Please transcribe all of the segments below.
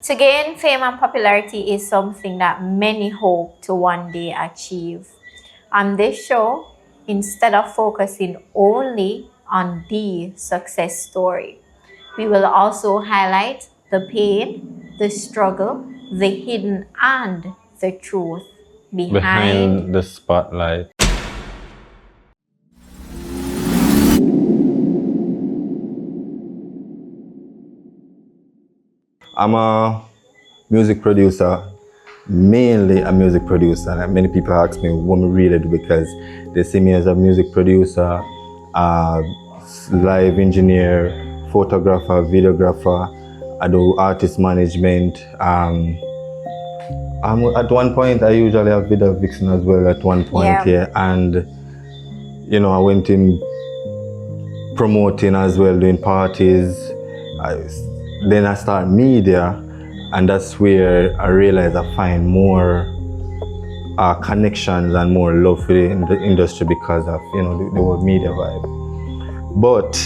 To gain fame and popularity is something that many hope to one day achieve. On this show, instead of focusing only on the success story, we will also highlight the pain, the struggle, the hidden, and the truth behind the spotlight. I'm a music producer, mainly a music producer. And many people ask me what me really do because they see me as a music producer, live engineer, photographer, videographer. I do artist management. At one point, I usually have video vixen as well. At one point, yeah. And I went in promoting as well, doing parties. Then I start media, and that's where I realize I find more connections and more love for the industry because of the whole media vibe. But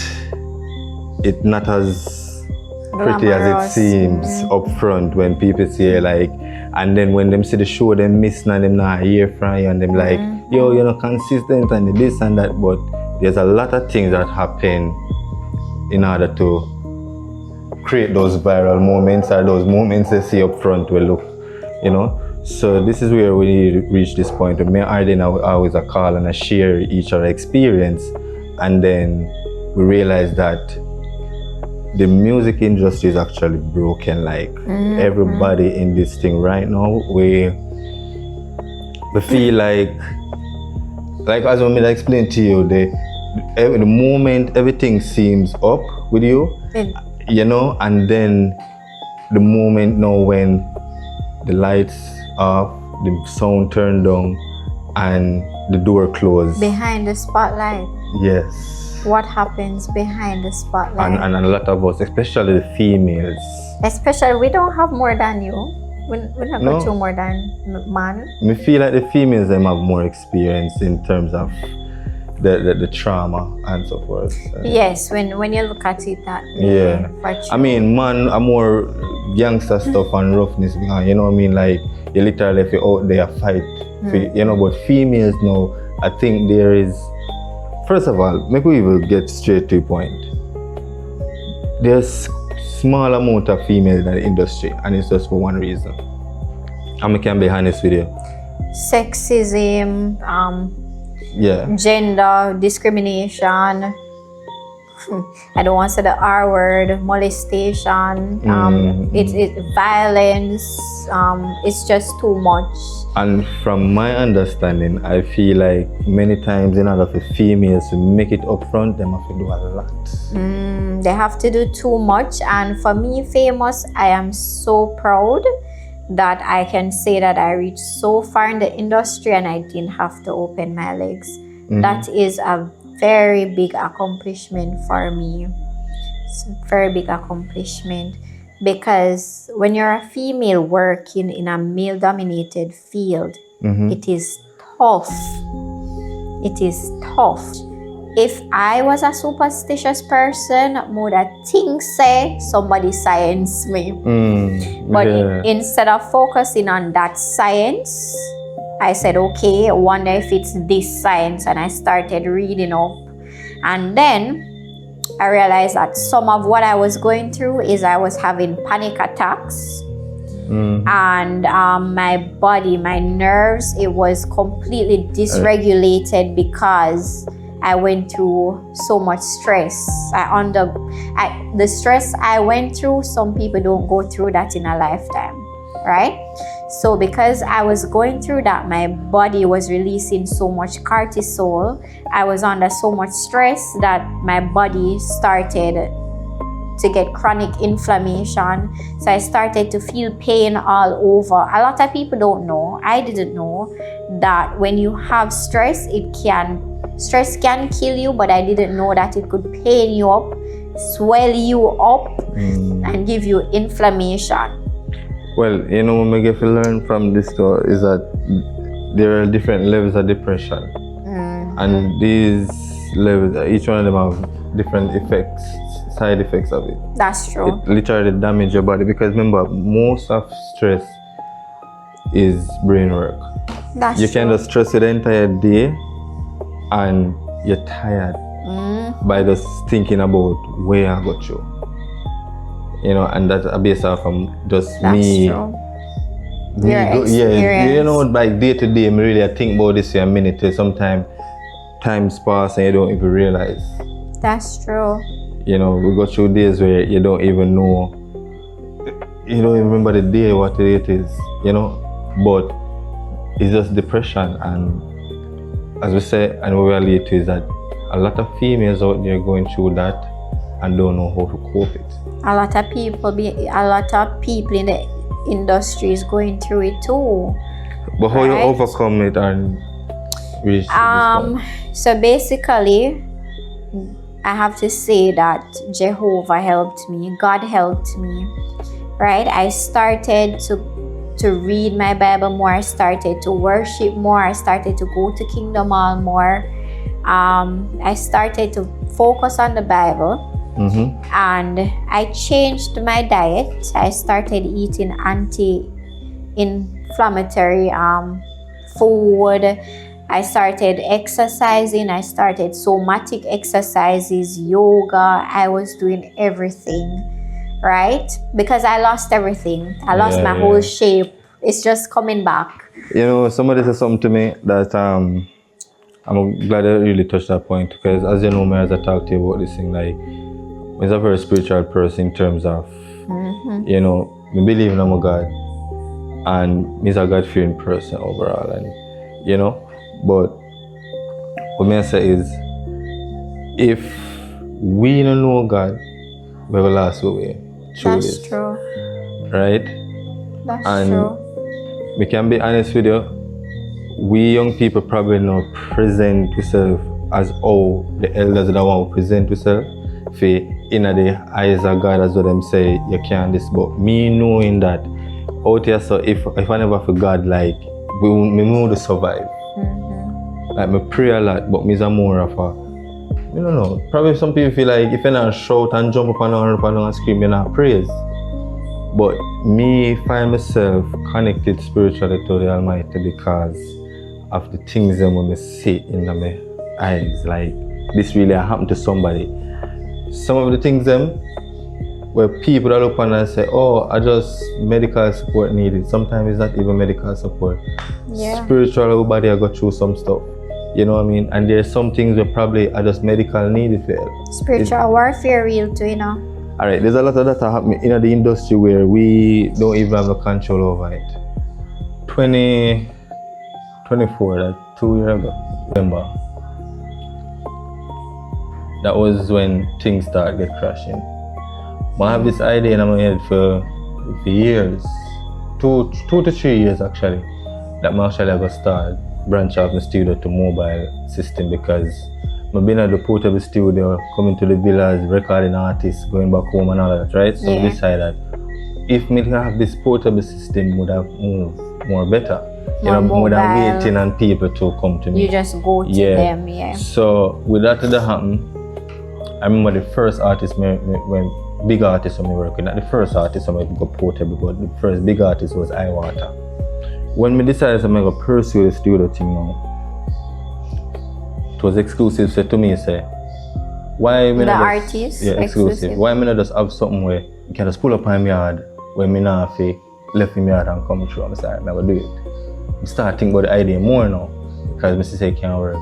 it's not as pretty as it seems up front when people say and then when them see the show, them missing and them not hear from you, and them like, yo, you're not consistent and this and that. But there's a lot of things that happen in order to create those viral moments or those moments they see up front will look, So this is where we need to reach this point. Me and Arden always a call and a share each other experience, and then we realize that the music industry is actually broken. Everybody in this thing right now, we feel like as I explained to you, the moment everything seems up with you, and then the moment now when the lights off, the sound turned down, and the door closed. Behind the spotlight. Yes. What happens behind the spotlight? And a lot of us, especially the females. Especially, we don't have more than you. We not got you more than man. I feel like the females them have more experience in terms of the trauma and so forth. Yes, when you look at it that way. Yeah. I mean, man, a more gangster stuff and roughness, you know what I mean? Like, you literally if you're out there fight, but females now, I think there is, first of all, maybe we will get straight to the point. There's small amount of females in the industry, and it's just for one reason. I can be honest with you. Sexism, gender discrimination. I don't want to say the R word. Molestation. It's violence. It's just too much. And from my understanding, I feel like many times in order for females to make it up front, they have to do a lot. They have to do too much. And for me, Famous, I am so proud that I can say that I reached so far in the industry and I didn't have to open my legs. That is a very big accomplishment for me. It's a very big accomplishment because when you're a female working in a male-dominated field, it is tough. It is tough. If I was a superstitious person, more that things say somebody science me. But instead of focusing on that science, I said, okay, I wonder if it's this science, and I started reading up. And then I realized that some of what I was going through is I was having panic attacks. And my body, my nerves, it was completely dysregulated because I went through so much stress. The stress I went through, some people don't go through that in a lifetime, right? So because I was going through that, my body was releasing so much cortisol. I was under so much stress that my body started to get chronic inflammation. So I started to feel pain all over. A lot of people don't know, I didn't know, that when you have stress, stress can kill you, but I didn't know that it could pain you up, swell you up, and give you inflammation. Well, what I get to learn from this story is that there are different levels of depression. And these levels, each one of them have different effects. side effects of it. That's true. It literally damages your body because remember, most of stress is brain work. That's You true. can just stress it the entire day and you're tired by just thinking about where I got you. You know, and that's based off of just That's me. true. me Your go- yeah, experience. you know, like day to day, I really think about this for a minute till sometimes times pass and you don't even realize. That's true. You know, we go through days where you don't even know, you don't even remember the day, what it is, you know, but it's just depression. And as we say, and we relate to is that a lot of females out there going through that and don't know how to cope it. A lot of people in the industry is going through it too. But how you Right. overcome it and reach this point? So basically, I have to say that Jehovah helped me, God helped me, right? I started to read my Bible more, I started to worship more, I started to go to Kingdom Hall more. I started to focus on the Bible, and I changed my diet. I started eating anti-inflammatory food. I started exercising. I started somatic exercises, yoga. I was doing everything, right? Because I lost everything. I lost my whole shape. It's just coming back. You know, somebody said something to me that I'm glad I really touched that point because as you know me, as I talk to you about this thing, like I'm a very spiritual person in terms of, you know, I believe in my God and I'm a God-fearing person overall, and you know, but what I say is, if we don't know God, we will last away. That's true. Right? That's And true. we can be honest with you, we young people probably not present ourselves as how the elders that want to present ourselves for in the eyes of God, as what them say you can't this. But me knowing that out here, so if I never for God, like me know to survive. Like me pray a lot, but me's a more of a, you don't know, probably some people feel like if you not shout and jump up and scream, you're not praise. But me find myself connected spiritually to the Almighty because of the things that when I see in my eyes, like this really happened to somebody. Some of the things where people that look and say, oh, I just medical support needed. Sometimes it's not even medical support. Yeah. Spiritual, everybody I got through some stuff. You know what I mean? And there's some things where probably I just medical needed for help. Spiritual warfare real too, you know. Alright, there's a lot of that happening in the industry where we don't even have the control over it. 2024, like 2 years ago, remember? That was when things started get crashing. But I have this idea in my head for years, two to 3 years actually, that I'm actually going to start branch out my studio to mobile system because I've been at the portable studio, coming to the villas, recording artists, going back home and all that, right? So I decided that if me have this portable system, would have moved more better. More than waiting on people to come to me. You just go to them, yeah. So with that happen, I remember the first artist, when big artist when I work with, not the first artist when I go portable, but the first big artist was iWater. When I decided I'm going to pursue the studio thing now, it was exclusive. So to me, say, why me The not artist? yeah, exclusive. Why me not just have something where you can just pull up on my yard when me not have to left in my yard and come through? I'm sorry, I'm going to do it. I start thinking about the idea more now because I say it can't work.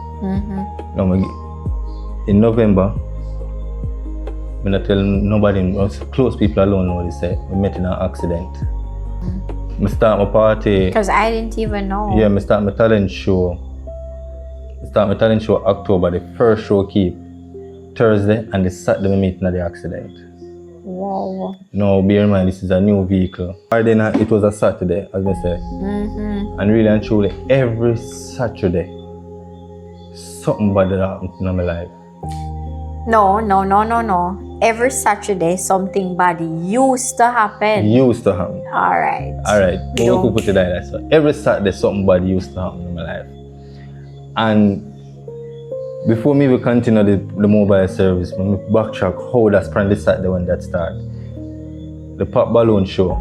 Now, in November, I not tell nobody, close people alone know they say we met in an accident. I start my party. Because I didn't even know. Yeah, I start my talent show. October, the first show keep Thursday and the Saturday we meet in the accident. Wow. Now bear in mind this is a new vehicle. Friday night it was a Saturday, as I say. And really and truly every Saturday something bad happened in my life. No. Every Saturday, something bad used to happen. Alright. We could put it like that. So every Saturday, something bad used to happen in my life. And before me we continue the mobile service, me backtrack how that's probably Saturday when that start. The pop balloon show.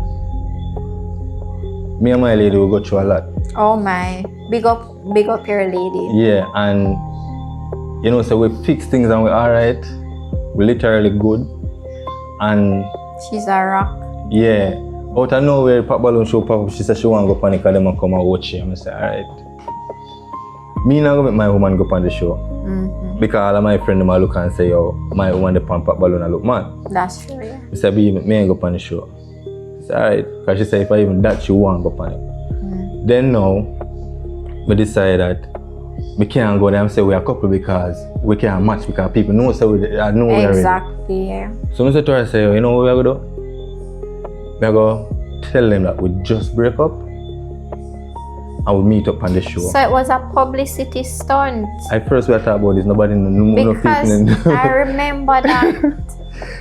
Me and my lady will go through a lot. Oh my. Big up your lady. Yeah, and you know, so we fix things and we're alright. We're literally good. And She's a rock. yeah, out of nowhere, pop balloon show pop up. She said she want to go panic and them and come and watch it. I say, alright. Me not gonna make my woman go on the show. Because all of my friends them look and say, yo, my woman the pop balloon and look mad. That's true, yeah. I said, me ain't go on the show. I said, alright. Because she said if I even that she want to go on it. Then now, we decide that we can't go there and say we're a couple because we can't match because people know so we are know we're Exactly, yeah. So I said to her, say, you know what we're going to do? We're going to tell them that we just break up and we'll meet up on the show. So it was a publicity stunt. At first we thought about this, nobody no Because people. I remember that.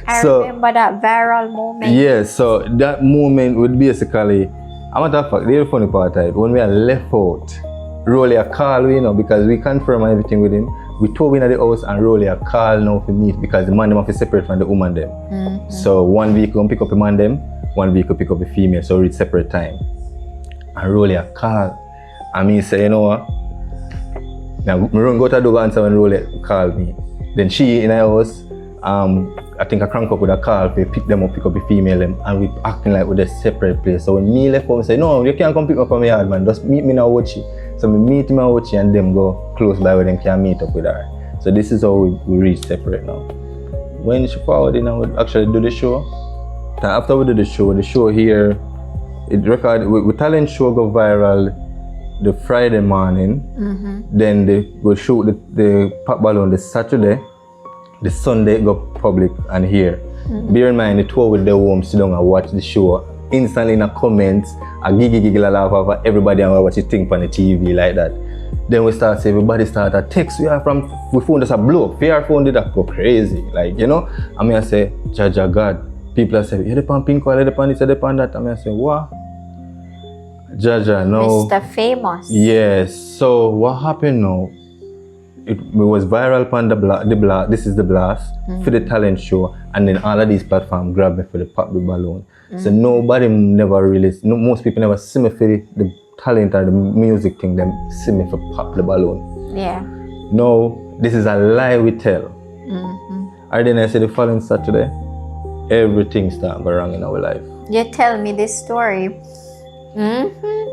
I remember that viral moment. Yeah, so that moment would basically, a matter of fact, the funny part of it, when we are left out, Rolly a call, you know, because we confirm everything with him. We told him at the house and Rolly a call now to meet because the man them have to separate from the woman them. So one vehicle pick up the man them, one vehicle pick up the female, so it's separate time. And Rolly a call. And me say, you know what? Now me run go to the door answer when Rolly called me. Then she in her house, I think I crank up with a call to pick them up, pick up the female them, and we acting like with a separate place. So when me left home, I say, no, you can't come pick me up from my yard, man. Just meet me now, Watchy. So we meet him and Watchy and them go close by where them can meet up with her. So this is how we reach separate now. When she forward in and we actually do the show, then after we do the show here, it record, we talent show go viral the Friday morning. Then we shoot the pop balloon the Saturday. The Sunday go public and here. Bear in mind the two with the home sit down and watch the show. Instantly in the comments, a giggle laugh over everybody and what you think on the TV like that. Then we start say everybody start a text we phone just a blow up. Our phone did that go crazy. Like, you know? I mean I say, Jaja God. People are saying, you depend pink oil, you depend this, you depend that. I mean I say, what? Jaja, no. Mr Faymous. Yes. So what happened now? It was viral on the blast. This is the blast for the talent show, and then all of these platforms grabbed me for the pop the balloon. So nobody never really, most people never see me for the talent or the music thing. Them see me for pop the balloon. Yeah. No, this is a lie we tell. And then I say the following Saturday, everything started going wrong in our life. You tell me this story.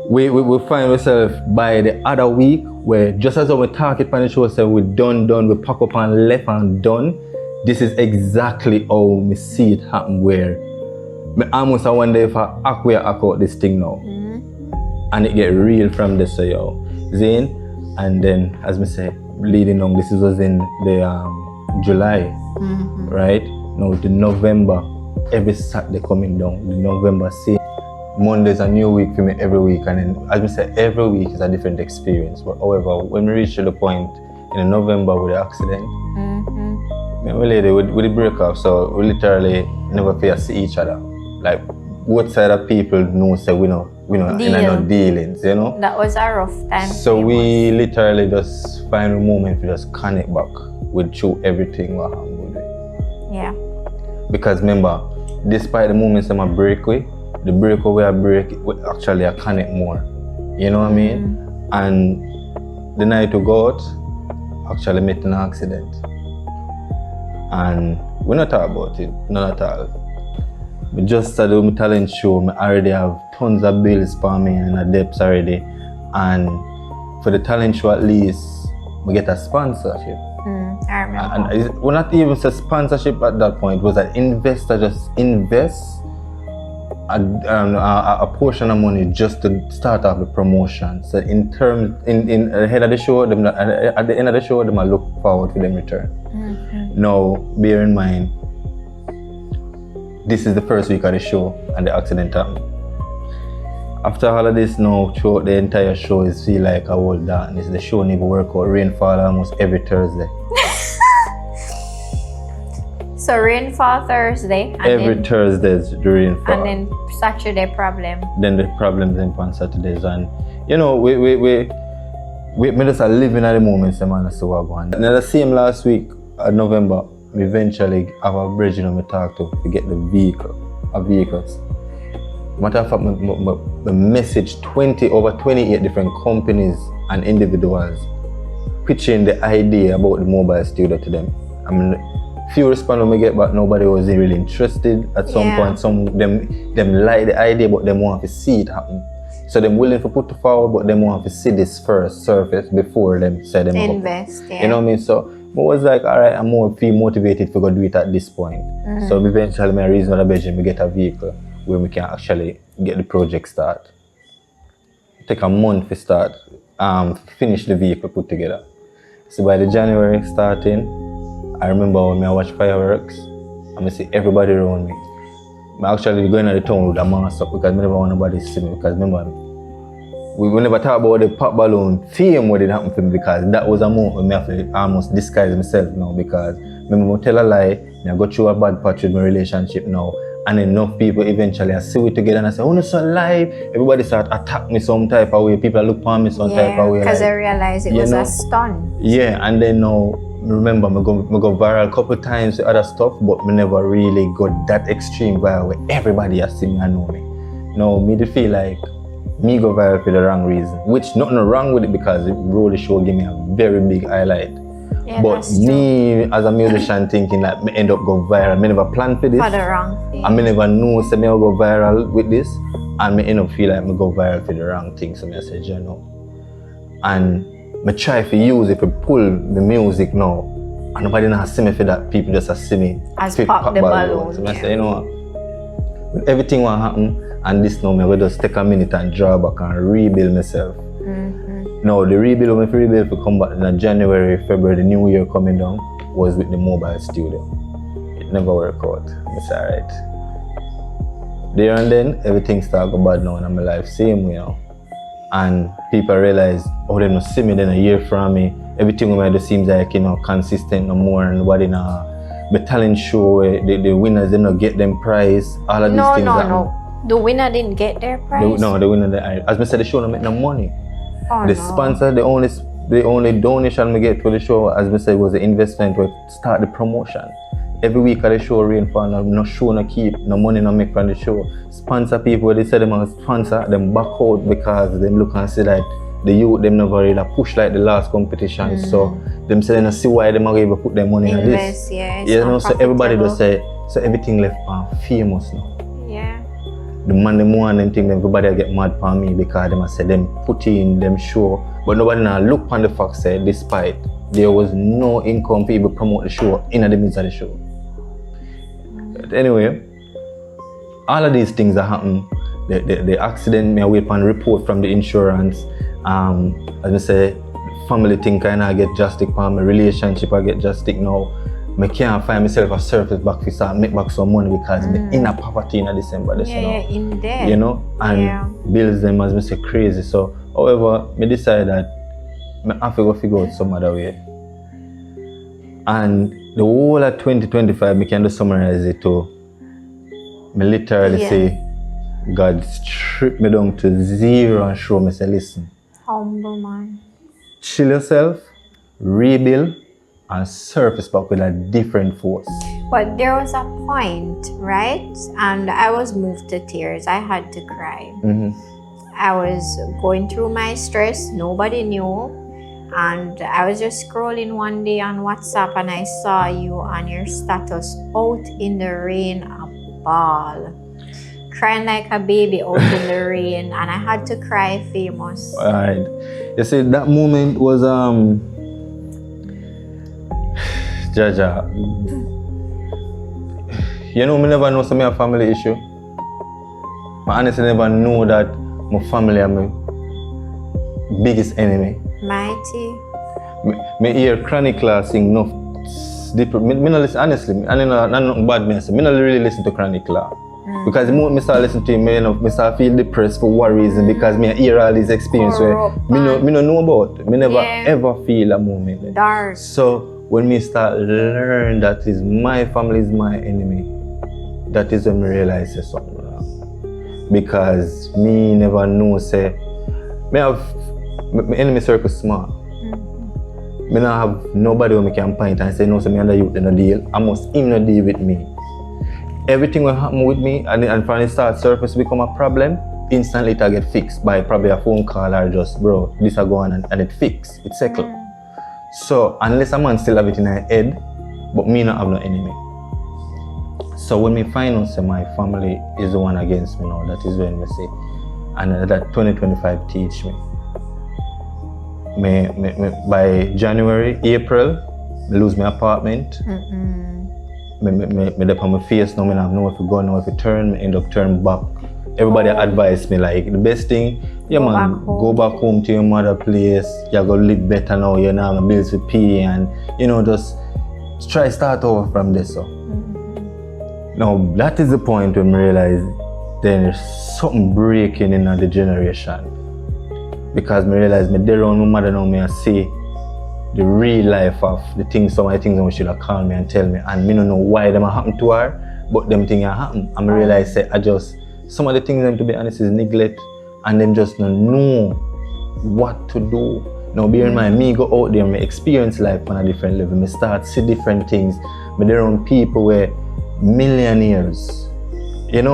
We find ourselves by the other week where just as we talk it on the show, say we done, we pack up and left and done. This is exactly how we see it happen where I almost wonder if I act out this thing now. And it get real from this, so yo. Zane, and then as me say, leading on, this was in the July, right? Now the November, every Saturday coming down, the November scene. Monday's a new week for me every week, and then as I say, every week is a different experience. But however, when we reach to the point in November with the accident, me and my lady with the breakup, so we literally never fear see each other. Like both side of people know say we know in no dealings, you know. That was a rough time. So we literally just find a moment to just connect back with through everything what happened with it. Yeah. Because remember, despite the moments I'm a break with, the breakaway I break with actually I connect more. You know what I mean? And the night we go out, actually met an accident. And we not talk about it, not at all. We just started my talent show, I already have tons of bills for me and a debts already. And for the talent show at least, we get a sponsorship. I remember. And we're not even a sponsorship at that point, it was an investor just invest a portion of money just to start off the promotion. So in ahead of the show, at the end of the show, them I look forward to them return. Now, bear in mind, this is the first week of the show and the accident happened. After all of this now, throughout the entire show, it feel like a whole darkness. The show need to work out, rainfall almost every Thursday. So rainfall Thursday. And every Thursday is the rainfall. And then Saturday problem. Then the problems in on Saturdays, and you know we me just a living at the moment, so man, so what going. And the same last week, November, we eventually have a bridge, me talk to get the vehicles. Matter of fact, me message over 28 different companies and individuals pitching the idea about the mobile studio to them. I mean, few respond when we get back, nobody was really interested. At some point, some them like the idea, but them want to see it happen. So them willing to put it forward, but them want to see this first surface before them say them invest. Yeah. You know what I mean? So I was like, all right, I'm more feel motivated to go do it at this point. So eventually, my reason for the Belgium, we get a vehicle where we can actually get the project start. Take a month to start, finish the vehicle put together. So by the January starting, I remember when I watch fireworks, I see everybody around me. I actually going to the town with a mask up because I never want nobody to see me. Because remember, we never talk about the pop balloon fame what did happen for me, because that was a moment when I have to almost disguise myself now, because remember I tell a lie, I go through a bad patch with my relationship now, and enough people eventually I see it together and I say, oh no, so live. Everybody start attack me some type of way, people look for me some type of way. Because like, I realized it was a stunt. Yeah, and then now remember I go viral a couple times with other stuff, but I never really got that extreme viral where everybody has seen me and know me. No, me to feel like me go viral for the wrong reason, which nothing wrong with it because it really show give me a very big highlight. Yeah, but me as a musician thinking like me end up go viral, me never planned for this. For the wrong thing. And me never know say me will go viral with this, and me end up feel like me go viral for the wrong thing. So me say, you know, and me try to use it to pull the music now, and nobody not see me for that. People just see me as pop the balloon. So I say, you know, with everything what happen, and this now me will just take a minute and draw back and rebuild myself. Now the rebuild, when I rebuild to come back in January, February, the new year coming down, was with the mobile studio. It never worked out. It's alright. There and then everything started go bad now in my life, same way now. And people realize, oh, they don't see me then a year from me. Everything we do seems like, you know, consistent no more, and nobody now. The talent show, the winners they not get them prize. All of these things. No. The winner didn't get their prize. The winner, as I said, the show don't make no money. Oh, the sponsor, the only donation we get for the show, as we said, was the investment to start the promotion. Every week at the show, rainfall, no show, no keep, no money, no make from the show. Sponsor people, they say them as sponsor, them back out because them look and see that the youth, them never really push like the last competition. So them say, they see why them are able to put their money in this. Yeah, you know, so everybody just say, so everything left famous now. Yeah. The man them want them think everybody get mad for me because them say them put in them show, but nobody now look on the fact say despite there was no income for people promote the show in the midst of the show. But anyway, all of these things that happen, the accident, me wait for a report from the insurance. As I say, family thing kind of get drastic for my relationship. I get drastic now. I can't find myself a surface back to start make back some money because I'm in a poverty in December. This, in debt. You know, and bills them as I say crazy. So, however, I decide that I have to go figure out some other way. And the whole of 2025, I can just summarize it to me literally say, God stripped me down to zero and show me say, listen. Humble man. Chill yourself, rebuild, and surface back with a different force. But there was a point, right? And I was moved to tears. I had to cry. I was going through my stress. Nobody knew. And I was just scrolling one day on WhatsApp and I saw you on your status out in the rain, a ball. Crying like a baby out in the rain. And I had to cry, Faymous. Alright. You see, that moment was Jaja, you know, me never know some of my family issue. I honestly never know that my family are my biggest enemy. Mighty. Me hear Chronic Class sing no deeper. Me no listen, honestly, I know nothing bad me say. Me no really listen to Chronic Class. Because the moment me start listening to him, me start feel depressed for what reason? Because me hear all these experiences where me no know about. Me never ever feel a moment. Dark. So when me start learn that is my family is my enemy, that is when me realize there's something wrong. Because me never know say me have my enemy circle small. Me not have nobody who me can point and say, no, so me and the youth in a deal. I must him not deal with me. Everything will happen with me, and from the start surface become a problem, instantly it get fixed by probably a phone call or just, bro, this will go on and it fixed, it settled. So unless a man still have it in her head, but me not have no enemy. So when me find out say my family is the one against me now, that is when me say, and that 2025 teach me. Me by January, April, me lose my apartment. Me dep on my face now, me have nowhere to go, nowhere to turn, me end up turning back. Everybody advised me like the best thing, go back home to your mother place, you're gonna live better now, you know, have bills to pay and just try start over from this. So. Now that is the point when I realize there's something breaking in the generation. Because I realize me there around my mother now, me I see the real life of the things, some of the things that should have called me and tell me, and me don't know why them happen to her, but them things happen. And I realize say some of the things them to be honest is neglect, and them just don't know what to do. Now bear in mind, me go out there, me experience life on a different level, me start see different things, me there around people where millionaires, and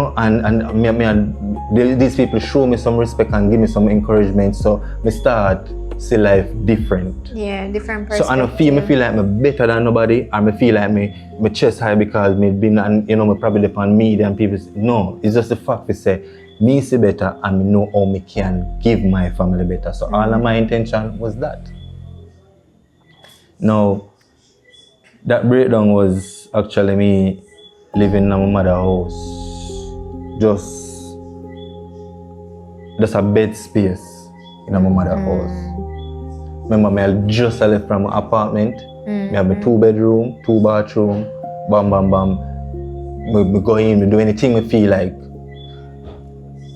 these people show me some respect and give me some encouragement, so me start see life different. Yeah, different perspective. So I don't feel like me better than nobody, or me feel like me chest high because me been and me probably depend media and people. No, it's just the fact we say me see better and me know how me can give my family better. So all of my intention was that. Now that breakdown was actually me living in my mother's house. Just a bed space in my mother's house. Remember, I just left from my apartment. I have a 2-bedroom, 2-bathroom, bam, bam, bam. I go in, I do anything I feel like.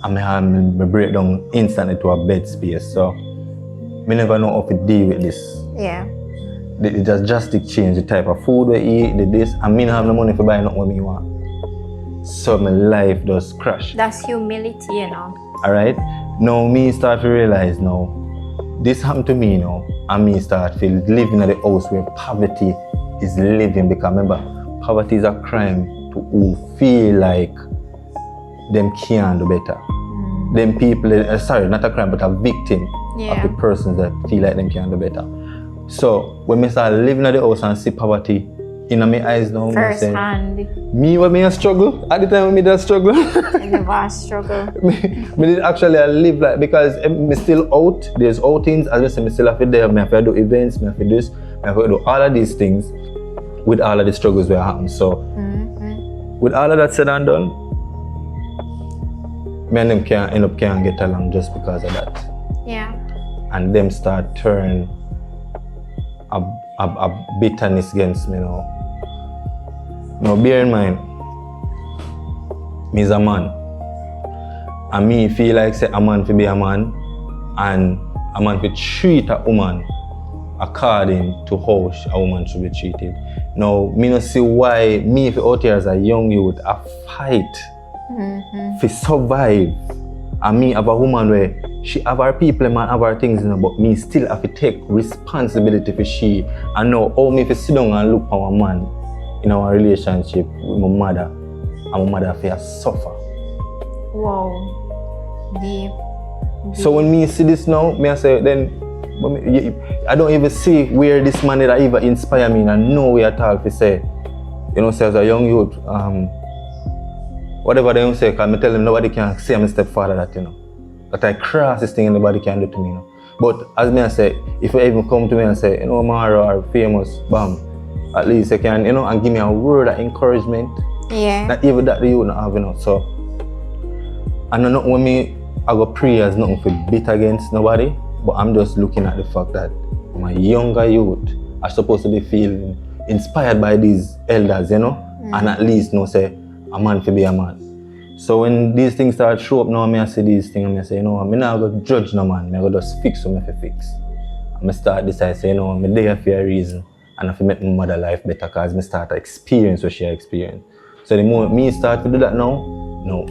And I break down instantly to a bed space. So, I never know how to deal with this. Yeah. It just drastic change, the type of food we eat, this, and I don't have no money to buy nothing what I want. So my life just crash. That's humility, Alright? Now me start to realize now, this happened to me now, and me start to living in the house where poverty is living, because remember, poverty is a crime to who feel like them can't do better. Them people, sorry, not a crime, but a victim of the persons that feel like them can't do better. So when I start living in the house and see poverty in my eyes now, first hand. Me when me a struggle, at the time when me did struggle. You never struggle. me did actually live like, because me still out, there's outings, as I say, me still have to there, me have to do events, me have to do this, me have to do all of these things with all of the struggles that happen. So with all of that said and done, me and them can't get along just because of that. Yeah. And them start turn a bitterness against me now. Now bear in mind, me is a man. And me feel like say a man to be a man, and a man to treat a woman according to how a woman should be treated. Now, me not see why me if out here as a young youth a fight to survive. And me have a woman where she have her people, man have her things, but me still have to take responsibility for she. And know how me if sit down and look for a man in our relationship with my mother, and my mother have suffer. Wow. Deep. So when me see this now, me I say then I don't even see where this man that even inspire me, and I know where at all to say, say as a young youth, whatever they say, because I tell them nobody can say I'm a stepfather that, that I cross this thing and nobody can do to me, But as me I say, if you even come to me and say, Mara or Famous, bam, at least you can, and give me a word of encouragement. Yeah. Not even that you don't have, So, and not when I go pray as nothing for bit against nobody, but I'm just looking at the fact that my younger youth are supposed to be feeling inspired by these elders, and at least say a man to be a man. So when these things start show up now, I see these things and I say, I'm not going to judge no man, I'm going to just fix what I have to fix. And I start decide, say, I'm there for a reason, and I have to make my mother life better because I start to experience what she experienced. So the moment me start to do that now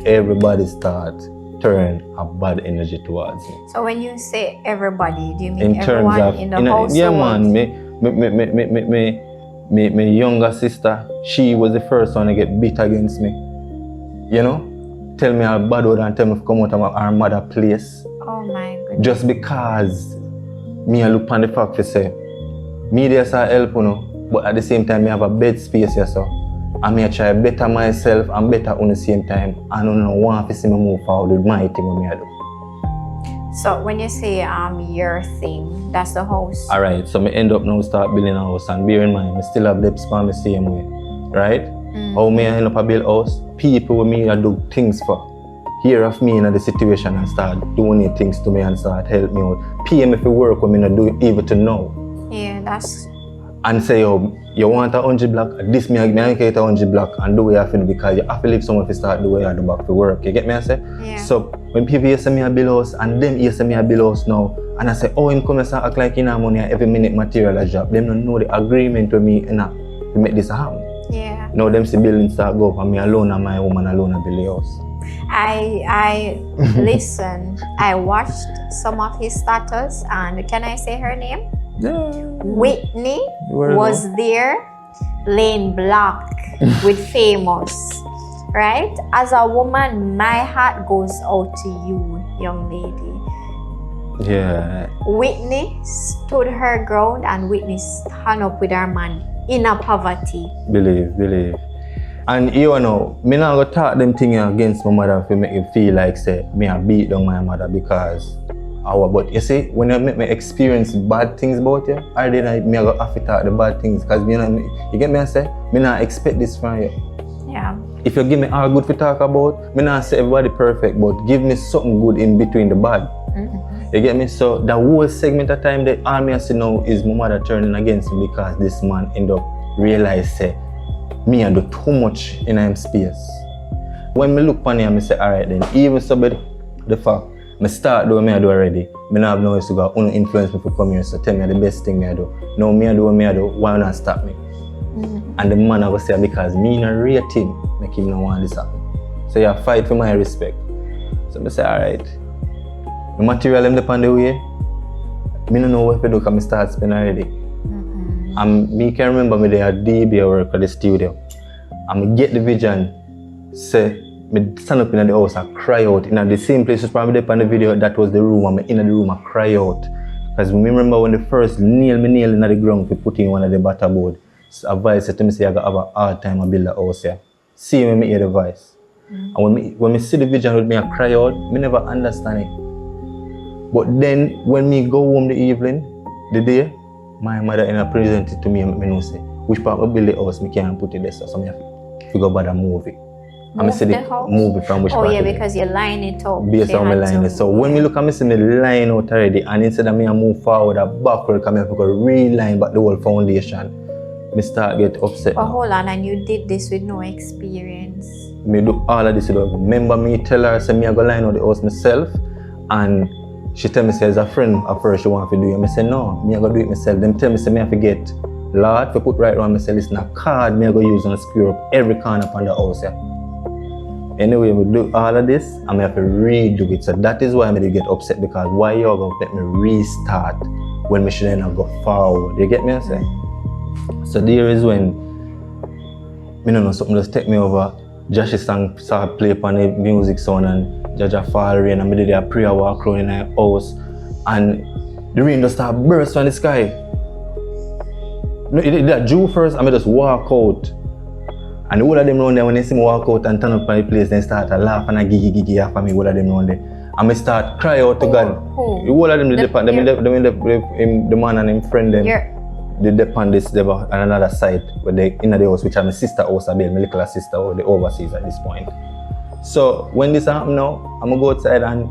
everybody start turn a bad energy towards me. So when you say everybody, do you mean In terms everyone of, in the household? yeah man, my younger sister, she was the first one to get beat against me. You know? Tell me how bad word and tell me to come out of our mother place. Oh my goodness. Just because me I look on the fact to say, me there to help you know, but at the same time me have a bed space here so. And me I try better myself and better on the same time. And I don't want to see me move forward with my thing what me I do. So when you say your thing, that's the house. Alright, so me end up now start building a house and bear in mind, me still have debts for me same way. Right? How me I end up a build house? People with me I do things for. Hear of me in the situation and start doing things to me and start help me out. Pay me for work when me not do it even to know. Yeah, that's... And say, yo, you want a 100 block, this me get a 100 block and do what you have to do because you have to leave someone to start do what you have to do back for work. You get me I say? Yeah. So when people hear me a bill house and them hear me a bill house now and I say, oh, him come and start act like he have money every minute material a job. Them don't know the agreement with me enough to make this happen. Yeah. Now them see building start go up and me alone and my woman alone a build the house. I listen. I watched some of his status and can I say her name? Yeah. Whitney was there laying block with Faymous, right? As a woman, my heart goes out to you, young lady. Yeah. Whitney stood her ground and Whitney stand up with her man in a poverty. Believe. And you know, me not go talk them things against my mother to make him feel like say me I beat down my mother because but you see, when you make me experience bad things about you, I didn't me go have to talk the bad things because you know you get me I say, me not expect this from you. Yeah. If you give me all good to talk about, me not say everybody perfect, but give me something good in between the bad. You get me? So the whole segment of time that all me I see now is my mother turning against me because this man end up realize say me I do too much in him space. When me look on him, I say alright then, even so but the fact I start doing what I do already. I don't have no ways to go. Only influence me to come here, so tell me the best thing I do. Now me I do what I do, why not stop me? And the man I go say because me not rate him, make him not want this happen. So you fight for my respect. So I say alright. The material them depend on the way. I don't know what to do because I start spending already. And me can remember me there at DB work at the studio. And I get the vision, say me stand up in the house and cry out. In the same place was probably there on the video, that was the room, and me in the room and cry out. Because me remember when the first nail in the ground to put in one of the batter board. So a voice said to me say I got have a hard time to build a house here. See when me hear the voice. And when me see the vision with me I cry out, me never understand it. But then when me go home the evening, the day, my mother presented it to me and me know say, which part of build the house me can't put it there, so me have to figure about a movie. I'm see the movie from which part. Oh yeah, because you line it up. Based on my line. So when me look at me see me line out already and instead of me I move forward or backward, because I have to reline back the whole foundation, me start get upset. But hold on, and you did this with no experience. Me do all of this. Remember me tell her say me I go line out the house myself and she tell me say as a friend at first she want to do it. I say no, me I go do it myself. Them tell me say me have to get Lord to put right around me say listen a card me I go use and screw up every corner upon the house here. Anyway, we do all of this and I have to redo it. So that is why I get upset because why you going to let me restart when we should not go forward. You get me I say? So there is when I don't know something just take me over. Josh's song start play upon the music sound and Jaja fall rain and I did a prayer walk around in the house and the rain just start burst from the sky. No, it did that Jew first and I just walk out. And all of them around there, when they see me walk out and turn up on the place, they start to laugh and gigi after me, all of them around there. And I start cry out to God. All of them, the man and his friend, them, they depend this they on another side, but they in the house, which is my sister house, my little sister, or the overseas at this point. So when this happen now, I'm going to go outside and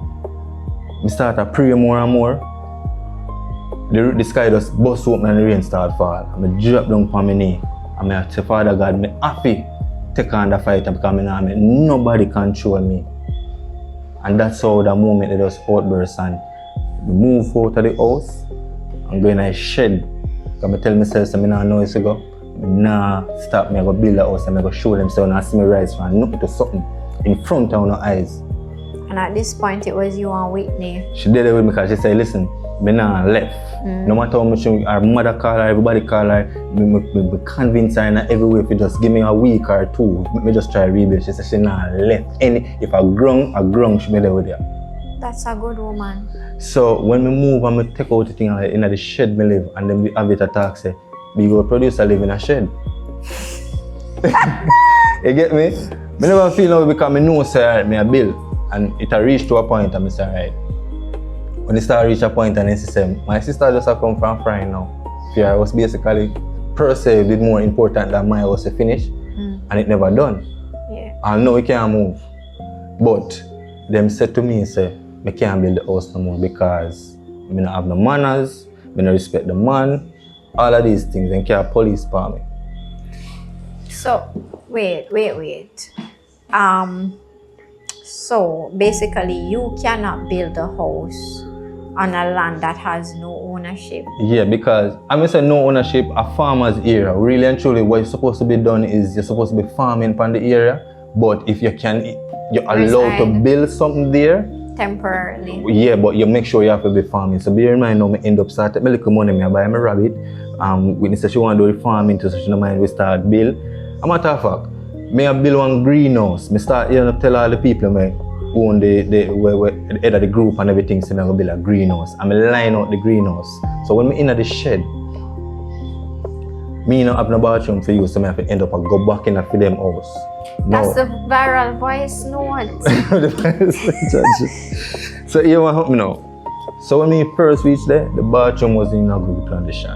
I start to pray more and more. The sky just bust open and the rain start fall. I drop down on my knee. And I say, Father God, I'm happy take on the fight because nobody control me. And that's how the moment it just outburst and move out of the house and go in a shed. Because I tell myself, I don't know where to go. Nah, stop me, I go build a house and I go show them so I see me rise from nothing to something in front of my eyes. And at this point, it was you and Whitney. She did it with me because she said, listen, me nah left. No matter how much her mother call her, everybody call her, me convince her in every way if you just give me a week or two, me just try to rebuild. She said she nah left. If I grung, she be there with you. That's a good woman. So when me move and me take out the thing in the shed me live, and then we have it attack say, we go producer live in a shed. You get me? Me never feel now because me know say me a bill. And it reached to a point and I say, right. When it started reach a point and then she said, my sister just have come from frying now. Fear was basically per se did more important than my house to finish and it never done. Yeah. I know we can't move. But them said to me, say, I can't build the house no more because I don't have no manners, I don't respect the man, all of these things, and can't police for me. So, wait. So basically you cannot build a house on a land that has no ownership. Yeah, because I mean say no ownership, a farmer's area. Really and truly what's supposed to be done is you're supposed to be farming upon the area, but if you can, you're allowed to build something there. Temporarily. Yeah, but you make sure you have to be farming. So bear in mind now, I end up starting my little money, I buy my rabbit. Whitney said she want to do the farming too, so she don't mind we start build. A matter of fact, I build one greenhouse. I start tell all the people I own the head of the group and everything, so I go build a greenhouse. I line out the greenhouse. So when I in the shed, me not have no bathroom for you, so I have to end up and go back in for them house. That's the viral voice note. So here what happened now. So when we first reached there, the bathroom was in a good condition.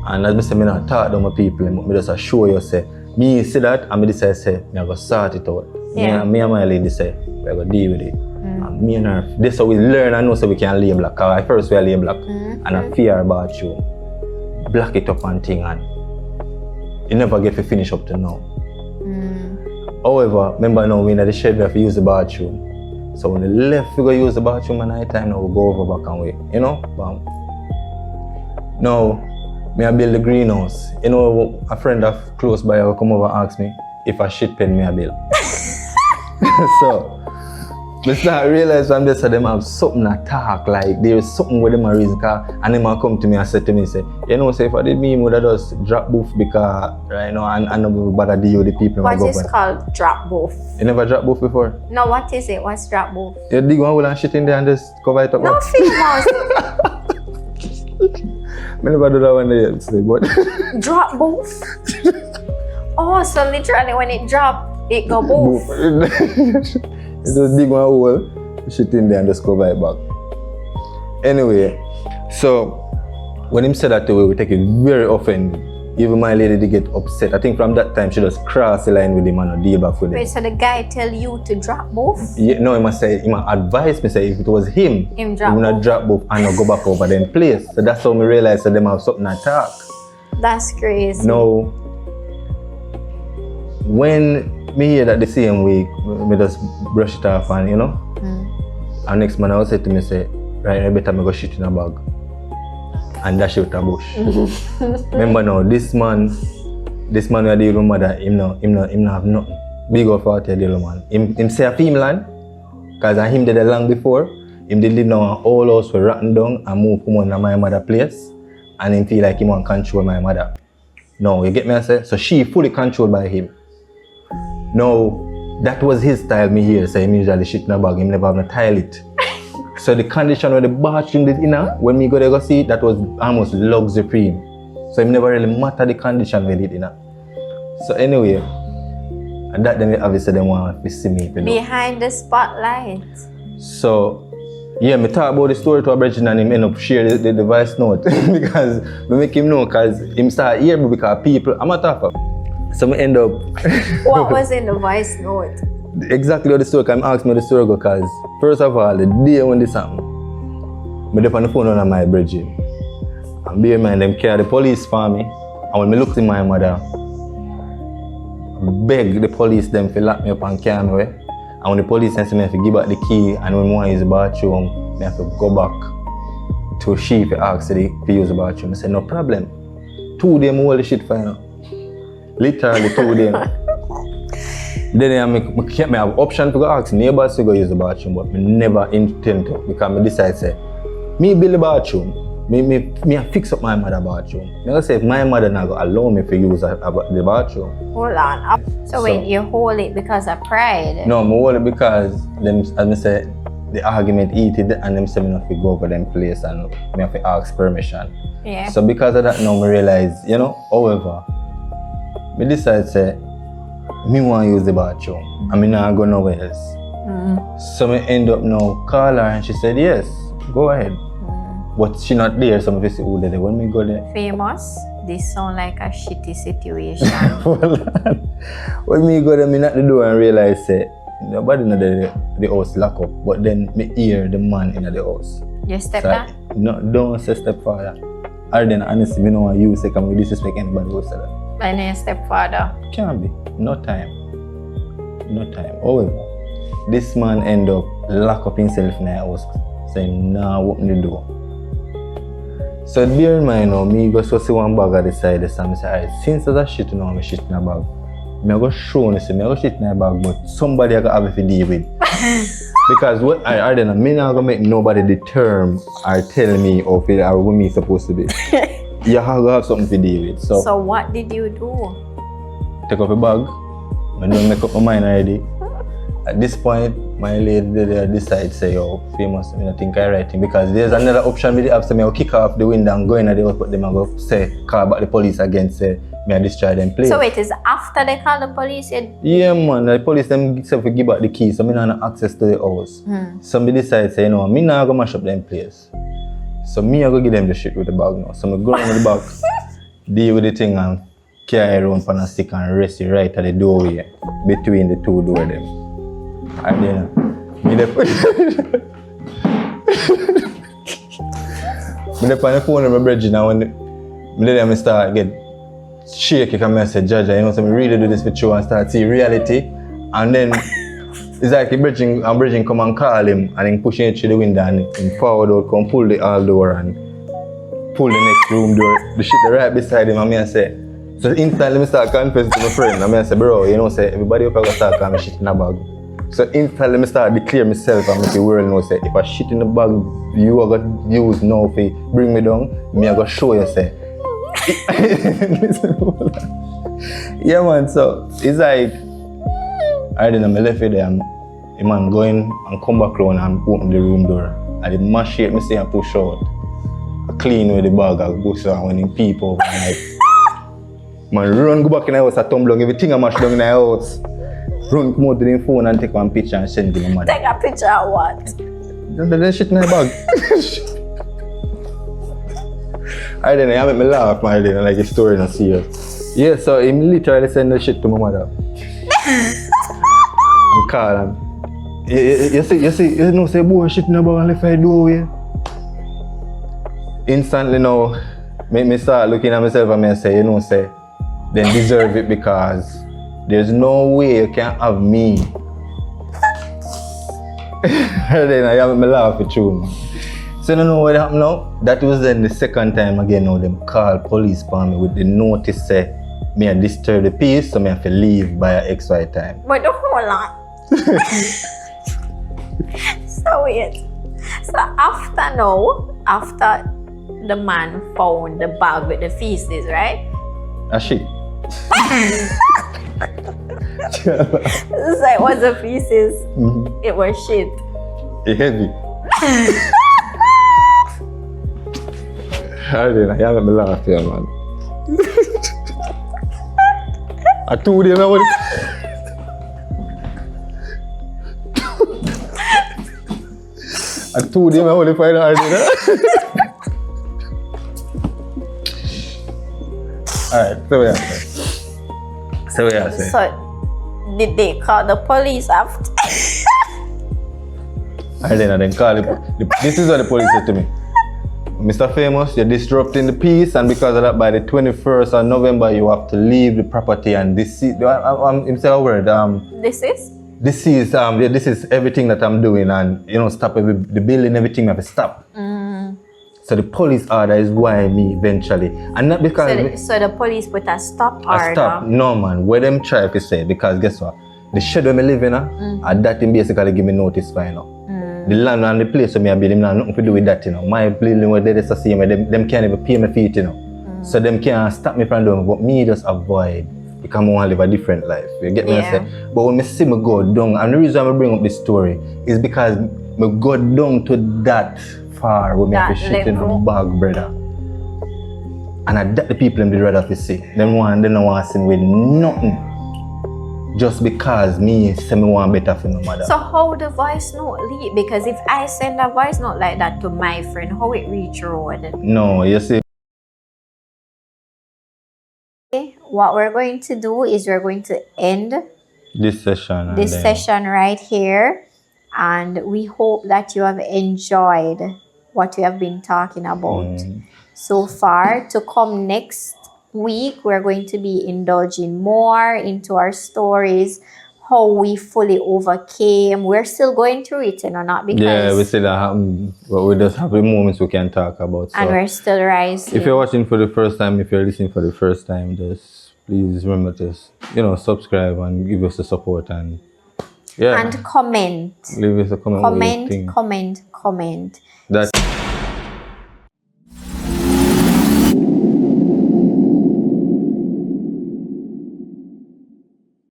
And as I said, I not talk to my people, I just show you say, me see that and I decide say, I go sort it out. Yeah. Me and my lady say, we go deal with it. And me and her, this is how we learn and know so we can lay black. Cause at first we lay black and I fear about you. Black it up and thing and you never get to finish up to now. However, remember now we in the shed we have to use the bathroom. So when the left we go use the bathroom at night time, now we go over back and way. You know? Bam. Now, me I build the greenhouse. You know, a friend of close by will come over and ask me if a shit pen me I build. So, I start realize from this that them have something to talk, like there is something with them a reason. And them come to me and say to me, say, you know, say if I did me, I would have just drop booth because, right now, and I don't bother deal with the people. What is called drop booth? You never drop booth before? No, what is it? What's drop booth? You dig one hole and shit in there and just cover it up. No, Faymous. I never do that one day yet, but Drop booth? Oh, so literally when it drop, it go booth. You just dig one hole, shit in there and just cover it back. Anyway, so when him said that to me, we take it very offended. Even my lady did get upset. I think from that time she just crossed the line with him and deal back with him. Wait, so the guy tell you to drop booth? Yeah, no, he must advise me say if it was him drop he would drop both and not go back over them place. So that's how me realize that them have something to talk. That's crazy. Now, when me hear that the same week, me just brush it off and you know. And next man I say to me say, right, I better me go shit in a bag and dash out a bush. Remember now, this man we are dealing with mother, him no have nothing. Big up for the deal man. Him say a Finland, cause him did it long before. Him did live now an old house for rotten down and move come on to my mother place, and him feel like he want control my mother. No, you get me I say? So she fully controlled by him. No, that was his style me here, so him usually shit in a bag, him never have no toilet. So the condition where the bathroom did when me go there go see it, that was almost luxury. So it never really matter the condition we did So anyway, and that then obviously they want to see me. Behind the spotlight. So yeah, me talk about the story to a brethren and him end up share the voice note because we make him know because him start hear me because people, I'm a tougher. So me end up What was in the voice note? Exactly what the story, I'm asking me the story because first of all, the day when this happened, I was on the phone on my brethren. And bear in mind, them carry the police for me. And when I looked at my mother, I begged the police them to lock me up and carry me away. And when the police sent me, I have to give back the key. And when I want to use the bathroom, I have to go back to she to ask to use the bathroom. I said, no problem. 2 days I hold the shit for you. Literally 2 days. Then I have option to go ask neighbors to go use the bathroom, but I never intend to because I decide say, me build the bathroom, me I fix up my mother bathroom. I say if my mother not go allow me to use the bathroom. Hold on. So wait, you hold it because of pride? No, I hold it because them, as I say, the argument heated and them say me not to go over them place and me have to ask permission. Yeah. So because of that now I realize, however, me decide say me want to use the bathroom and me not go nowhere else. So me end up now call her and she said yes, go ahead. But she not there, so I say who there when me go there. Famous, this sound like a shitty situation. When me go there, me knock the door and realize say nobody in the house lock up, but then me hear the man in the house. Your stepdad? So, no, don't say stepfather. Or then honestly, me don't want you say can we disrespect anybody who said that. My name is stepfather. Can't be. No time. However, this man end up lock up himself in the house saying nah, open the door. So bear in mind now, me go see one bag at the side and I say, alright, since there's a shit now, I'm shit in a bag. I go show you, say, I go shit in a bag, but somebody I have to deal with. Because what I don't know, me not gonna make nobody determine or tell me or feel or what me supposed to be. You have to have something to deal with. So what did you do? Take up a bag. I don't make up my mind already. At this point, my lady decide say, yo, Famous, I think I right thing because there's another option with the app, so I'll kick off the window and go in at the house, but them I go say, call back the police again, say, me I destroy them place. So wait, is after they call the police? Yeah man, the police them say we give back the keys, so I don't have access to the house. So I decide say, no, me not go mash up them place. So me I go give them the shit with the bag now. So I go around with the bag, deal with the thing and carry around on a stick and rest it right at the doorway between the two doors them. And then me on the phone with my brother now when I start get shaky because I say, Jaja, so I really do this for you and start see reality. And then it's like I'm bridging come and call him and then pushing it through the window and forward out, come pull the hall door and pull the next room door, the shit right beside him and I say, so instantly I start confessing to my friend and I say, bro, say everybody up I start calling me shit in a bag. So instantly I start declare myself and make the world know say if I shit in the bag you are gonna use now to bring me down, me I gonna show you say. Yeah man, so it's like I don't know, I left it there and the man go in and come back around and open the room door. And the mash shape me say I push out. I clean with the bag, I go so when him people over and like man run go back in the house, I tumble down everything I mash down in the house. Run come out to the phone and take one picture and send it to my mother. Take a picture of what? That shit in my bag. I don't know, I make me laugh, man. I didn't like the story not serious. Yeah, so he literally send the shit to my mother. And call him. You see, say boy shit in the bag and left I do away. Instantly now, make me start looking at myself and me say, say, then deserve it because there's no way you can have me. And then I have me laugh with you. So you don't know what happened now? That was then the second time again now them call police for me with the notice say me I disturb the peace, so me have to leave by a XY time. But the whole lot. So weird. So after the man found the bag with the feces, right? A shit. It's like what's the feces? It was shit. It's heavy. I haven't been laughing here, man. I told you, I told him I want to find out. Alright, so we are saying. So, did they call the police after? And then call this is what the police said to me. Mr. Faymous, you're disrupting the peace, and because of that, by the 21st of November, you have to leave the property and this is, say a word, This is everything that I'm doing and, stop the building, everything I have to stop. So the police order is why me eventually, and not because... So the police put a stop order? A stop, no man, where them try to say, because guess what? the shed where I live in, and that him basically give me notice for, you know. The land and the place where I build, him nothing to do with that, you know. My building where they just see me, them can't even pay my feet, you know. So them can't stop me from doing, but me just avoid because I want to live a different life. You get me? I say? But when I see me go down, and the reason I bring up this story is because I go down to that far where I have to shit in the bag, brother. And that the people them did rather to see. They don't want to see me with nothing. Just because me say me want better for my mother. So how the voice note lead? Because if I send a voice note like that to my friend, how it reach road? No, you see. What we're going to do is we're going to end this session right here, and we hope that you have enjoyed what we have been talking about so far. To come next week, we're going to be indulging more into our stories, how we fully overcame. We're still going through it, you know, not because we still happen, but we just have the moments we can talk about. So and we're still rising. If you're watching for the first time, if you're listening for the first time, just please remember to, you know, subscribe and give us the support and and comment. Leave us a comment. Comment. That's